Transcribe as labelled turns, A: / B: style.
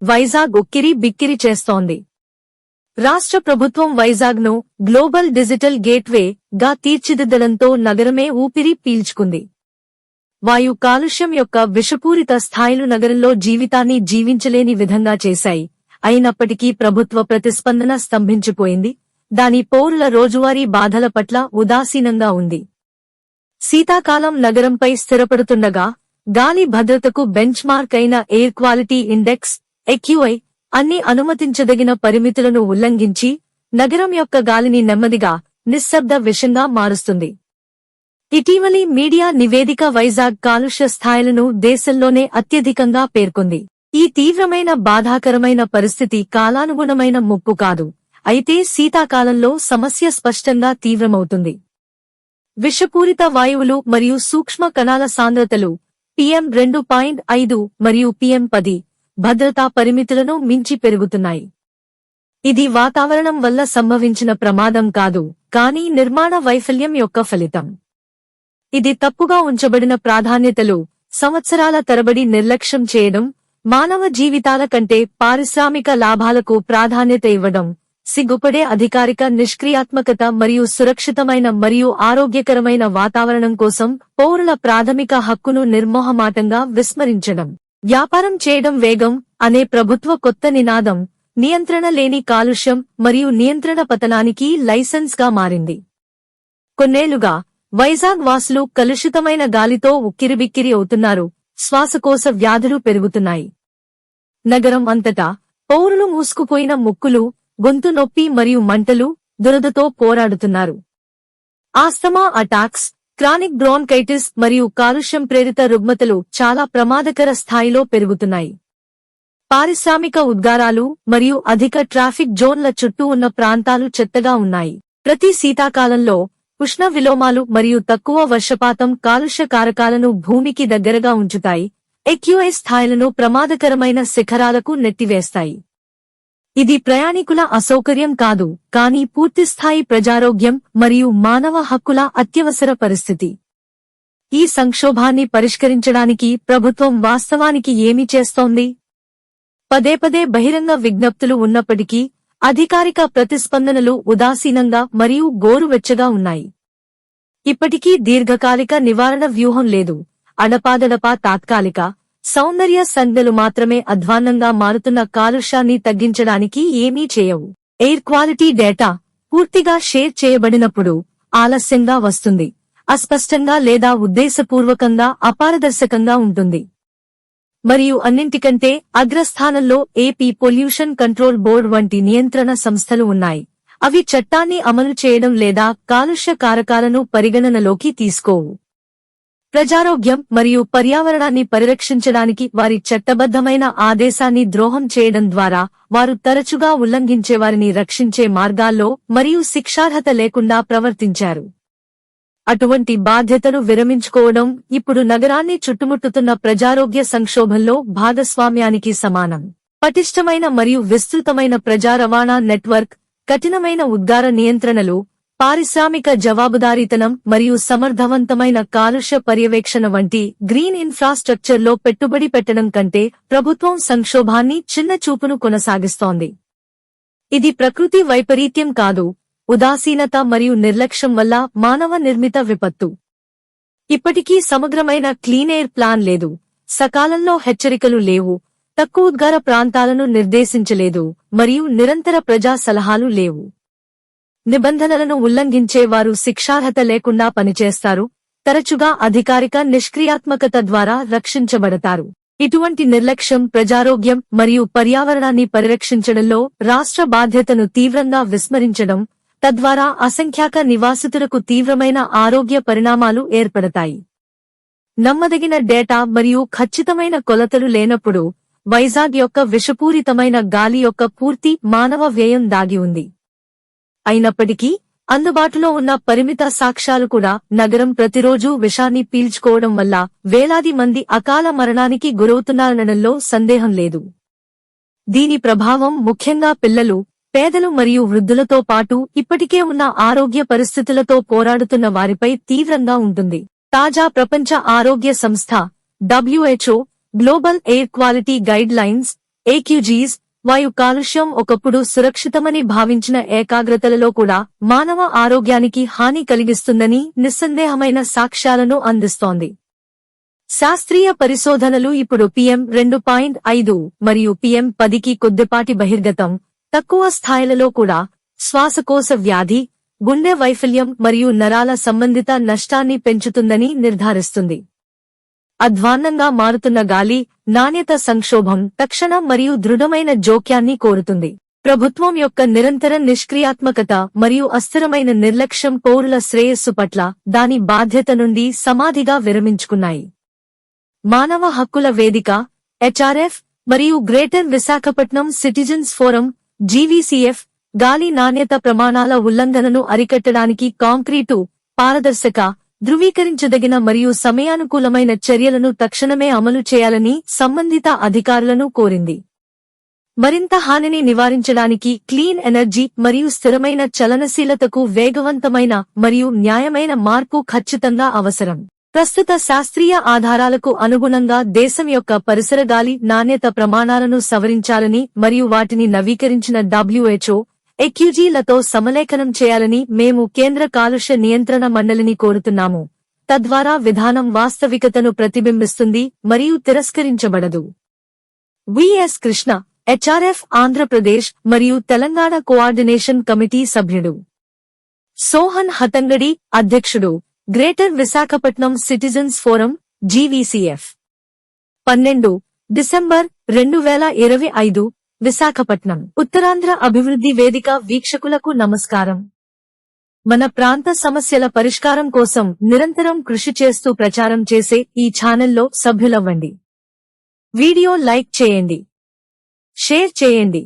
A: వైజాగ్ ఉక్కిరి బిక్కిరి చేస్తోంది. రాష్ట్ర ప్రభుత్వం వైజాగ్ను గ్లోబల్ డిజిటల్ గేట్వే గా తీర్చిదిద్దడంతో నగరమే ఊపిరి పీల్చుకుంది. వాయు కాలుష్యం యొక్క విషపూరిత స్థాయిలు నగరంలో జీవితాన్ని జీవించలేని విధంగా చేశాయి. అయినప్పటికీ ప్రభుత్వ ప్రతిస్పందన స్తంభించిపోయింది. దాని పౌరుల రోజువారీ బాధల పట్ల ఉదాసీనంగా ఉంది. శీతాకాలం నగరంపై స్థిరపడుతుండగా గాలి భద్రతకు బెంచ్ మార్క్ అయిన ఎయిర్ క్వాలిటీ ఇండెక్స్ AQI అన్ని అనుమతించదగిన పరిమితులను ఉల్లంఘించి నగరం యొక్క గాలిని నెమ్మదిగా నిశ్శబ్ద విషంగా మారుస్తుంది. ఇటీవలి మీడియా నివేదిక వైజాగ్ కాలుష్య స్థాయిలను దేశంలోనే అత్యధికంగా పేర్కొంది. ఈ తీవ్రమైన బాధాకరమైన పరిస్థితి కాలానుగుణమైన ముప్పు కాదు, అయితే శీతాకాలంలో సమస్య స్పష్టంగా తీవ్రమవుతుంది. విషపూరిత వాయువులు మరియు సూక్ష్మ కణాల సాంద్రతలు PM2.5 మరియు PM10 భద్రతా పరిమితులను మించి పెరుగుతున్నాయి. ఇది వాతావరణం వల్ల సంభవించిన ప్రమాదం కాదు, కానీ నిర్మాణ వైఫల్యం యొక్క ఫలితం. ఇది తప్పుగా ఉంచబడిన ప్రాధాన్యతలు, సంవత్సరాల తరబడి నిర్లక్ష్యం చేయడం, మానవ జీవితాల కంటే పారిశ్రామిక లాభాలకు ప్రాధాన్యత ఇవ్వడం, సిగ్గుపడే అధికారిక నిష్క్రియాత్మకత మరియు సురక్షితమైన మరియు ఆరోగ్యకరమైన వాతావరణం కోసం పౌరుల ప్రాథమిక హక్కును నిర్మోహమాటంగా విస్మరించడం. వ్యాపారం చేయడం వేగం అనే ప్రభుత్వ కొత్త నినాదం నియంత్రణ లేని కాలుష్యం మరియు నియంత్రణ పతనానికి లైసెన్స్ గా మారింది. కొన్నేళ్లుగా వైజాగ్ వాసులు కలుషితమైన గాలితో ఉక్కిరిబిక్కిరి అవుతున్నారు. శ్వాసకోశ వ్యాధులు పెరుగుతున్నాయి. నగరం అంతటా పౌరులు మూసుకుపోయిన ముక్కులు, గొంతు నొప్పి మరియు మంటలు, దురదతో పోరాడుతున్నారు. ఆస్తమా అటాక్స్, క్రానిక్ బ్రోన్కైటిస్ మరియు కాలుష్యం ప్రేరిత రుగ్మతలు చాలా ప్రమాదకర స్థాయిలో పెరుగుతున్నాయి. పారిశ్రామిక ఉద్గారాలు మరియు అధిక ట్రాఫిక్ జోన్ల చుట్టూ ఉన్న ప్రాంతాలు చెత్తగా ఉన్నాయి. ప్రతి శీతాకాలంలో ఉష్ణ విలోమాలు మరియు తక్కువ వర్షపాతం కాలుష్య కారకాలను భూమికి దగ్గరగా ఉంచుతాయి, AQI స్థాయిలను ప్రమాదకరమైన శిఖరాలకు నెట్టివేస్తాయి. ఇది ప్రయాణికుల అసౌకర్యం కాదు, కానీ పూర్తిస్థాయి ప్రజారోగ్యం మరియు మానవ హక్కుల అత్యవసర పరిస్థితి. ఈ సంక్షోభాన్ని పరిష్కరించడానికి ప్రభుత్వం వాస్తవానికి ఏమి చేస్తోంది? పదేపదే బహిరంగ విజ్ఞప్తులు ఉన్నప్పటికీ అధికారిక ప్రతిస్పందనలు ఉదాసీనంగా మరియు గోరువెచ్చగా ఉన్నాయి. ఇప్పటికీ దీర్ఘకాలిక నివారణ వ్యూహం లేదు. అడపాదడపా తాత్కాలిక సౌందర్య సంజ్ఞలు మాత్రమే అధ్వాన్నంగా మారుతున్న కాలుష్యాన్ని తగ్గించడానికి ఏమీ చేయవు. ఎయిర్ క్వాలిటీ డేటా పూర్తిగా షేర్ చేయబడినప్పుడు ఆలస్యంగా వస్తుంది, అస్పష్టంగా లేదా ఉద్దేశపూర్వకంగా అపారదర్శకంగా ఉంటుంది. మరియు అన్నింటికంటే అగ్రస్థానంలో ఏపీ పొల్యూషన్ కంట్రోల్ బోర్డ్ వంటి నియంత్రణ సంస్థలు ఉన్నాయి. అవి చట్టాన్ని అమలు చేయడం లేదా కాలుష్య కారకాలను పరిగణనలోకి తీసుకోవు. ప్రజారోగ్యం మరియు పర్యావరణాన్ని పరిరక్షించడానికి వారి చట్టబద్ధమైన ఆదేశాన్ని ద్రోహం చేయడం ద్వారా వారు తరచుగా ఉల్లంఘించేవారిని రక్షించే మార్గాల్లో మరియు శిక్షార్హత లేకుండా ప్రవర్తించారు. అటువంటి బాధ్యతను విరమించుకోవడం ఇప్పుడు నగరాన్ని చుట్టుముట్టుతున్న ప్రజారోగ్య సంక్షోభంలో భాగస్వామ్యానికి సమానం. పటిష్టమైన మరియు విస్తృతమైన ప్రజా రవాణా నెట్వర్క్, కఠినమైన ఉద్గార నియంత్రణలు, పారిశ్రామిక జవాబుదారీతనం మరియు సమర్థవంతమైన కాలుష్య పర్యవేక్షణ వంటి గ్రీన్ ఇన్ఫ్రాస్ట్రక్చర్లో పెట్టుబడి పెట్టడం కంటే ప్రభుత్వం సంక్షోభాన్ని చిన్న చూపును కొనసాగిస్తోంది. ఇది ప్రకృతి వైపరీత్యం కాదు, ఉదాసీనత మరియు నిర్లక్ష్యం వల్ల మానవ నిర్మిత విపత్తు. ఇప్పటికీ సమగ్రమైన క్లీన్ ఎయిర్ ప్లాన్ లేదు, సకాలంలో హెచ్చరికలు లేవు, తక్కువ ఉద్గార ప్రాంతాలను నిర్దేశించలేదు మరియు నిరంతర ప్రజా సలహాలు లేవు. నిబంధనలను ఉల్లంఘించే వారు శిక్షార్హత లేకుండా పనిచేస్తారు, తరచుగా అధికారిక నిష్క్రియాత్మకత ద్వారా రక్షించబడతారు. ఇటువంటి నిర్లక్ష్యం ప్రజారోగ్యం మరియు పర్యావరణాన్ని పరిరక్షించడంలో రాష్ట్ర బాధ్యతను తీవ్రంగా విస్మరించడం, తద్వారా అసంఖ్యాక నివాసితులకు తీవ్రమైన ఆరోగ్య పరిణామాలు ఏర్పడతాయి. నమ్మదగిన డేటా మరియు ఖచ్చితమైన కొలతలు లేనప్పుడు వైజాగ్ యొక్క విషపూరితమైన గాలి యొక్క పూర్తి మానవ వ్యయం దాగి ఉంది. అయినప్పటికీ అందుబాటులో ఉన్న పరిమిత సాక్ష్యాలు కూడా నగరం ప్రతిరోజూ విషాన్ని పీల్చుకోవడం వల్ల వేలాది మంది అకాల మరణానికి గురవుతున్నారనడంలో సందేహం లేదు. దీని ప్రభావం ముఖ్యంగా పిల్లలు, పేదలు మరియు వృద్ధులతో పాటు ఇప్పటికే ఉన్న ఆరోగ్య పరిస్థితులతో పోరాడుతున్న వారిపై తీవ్రంగా ఉంటుంది. తాజా ప్రపంచ ఆరోగ్య సంస్థ WHO global air quality guidelines AQGs వాయు కాలుష్యం ఒకప్పుడు సురక్షితమని భావించిన ఏకాగ్రతలలో కూడా మానవ ఆరోగ్యానికి హాని కలిగిస్తుందని నిస్సందేహమైన సాక్ష్యాలను అందిస్తోంది. శాస్త్రీయ పరిశోధనలు ఇప్పుడు PM 2.5 మరియు PM 10కి కొద్దిపాటి బహిర్గతం, తక్కువ స్థాయిలలో కూడా శ్వాసకోశ వ్యాధి, గుండె వైఫల్యం మరియు నరాల సంబంధిత నష్టాన్ని పెంచుతుందని నిర్ధారిస్తుంది. అధ్వాన్నంగా మారుతున్న గాలి నాణ్యత సంక్షోభం తక్షణ మరియు దృఢమైన జోక్యాన్ని కోరుతుంది. ప్రభుత్వం యొక్క నిరంతర నిష్క్రియాత్మకత మరియు అస్థిరమైన నిర్లక్ష్యం పౌరుల శ్రేయస్సు పట్ల దాని బాధ్యత నుండి సమాధిగా విరమించుకున్నాయి. మానవ హక్కుల వేదిక HRF మరియు greater Visakhapatnam citizens forum GVCF గాలి నాణ్యత ప్రమాణాల ఉల్లంఘనను అరికట్టడానికి కాంక్రీటు, పారదర్శక, ధృవీకరించదగిన మరియు సమయానుకూలమైన చర్యలను తక్షణమే అమలు చేయాలని సంబంధిత అధికారులను కోరింది. మరింత హానిని నివారించడానికి క్లీన్ ఎనర్జీ మరియు స్థిరమైన చలనశీలతకు వేగవంతమైన మరియు న్యాయమైన మార్పు ఖచ్చితంగా అవసరం. ప్రస్తుత శాస్త్రీయ ఆధారాలకు అనుగుణంగా దేశం యొక్క పరిసర గాలి నాణ్యత ప్రమాణాలను సవరించాలని మరియు వాటిని నవీకరించిన WHO, AQG-లతో సమలేఖనం చేయాలని మేము కేంద్ర కాలుష్య నియంత్రణ మండలిని కోరుతున్నాము. తద్వారా విధానం వాస్తవికతను ప్రతిబింబిస్తుంది మరియు తిరస్కరించబడదు. విఎస్ కృష్ణ, HRF ఆంధ్రప్రదేశ్ మరియు తెలంగాణ కోఆర్డినేషన్ కమిటీ సభ్యుడు. సోహన్ హతంగడి, అధ్యక్షుడు, greater Visakhapatnam citizens forum GVCF. 12 December 2025 Visakhapatnam. Uttarandhra అభివృద్ధి వేదిక వీక్షకులకు నమస్కారం. మన ప్రాంత సమస్యల పరిష్కారం కోసం నిరంతరం కృషి చేస్తూ ప్రచారం చేసే ఈ ఛానల్లో సభ్యులవ్వండి. వీడియో లైక్ చేయండి, షేర్ చేయండి.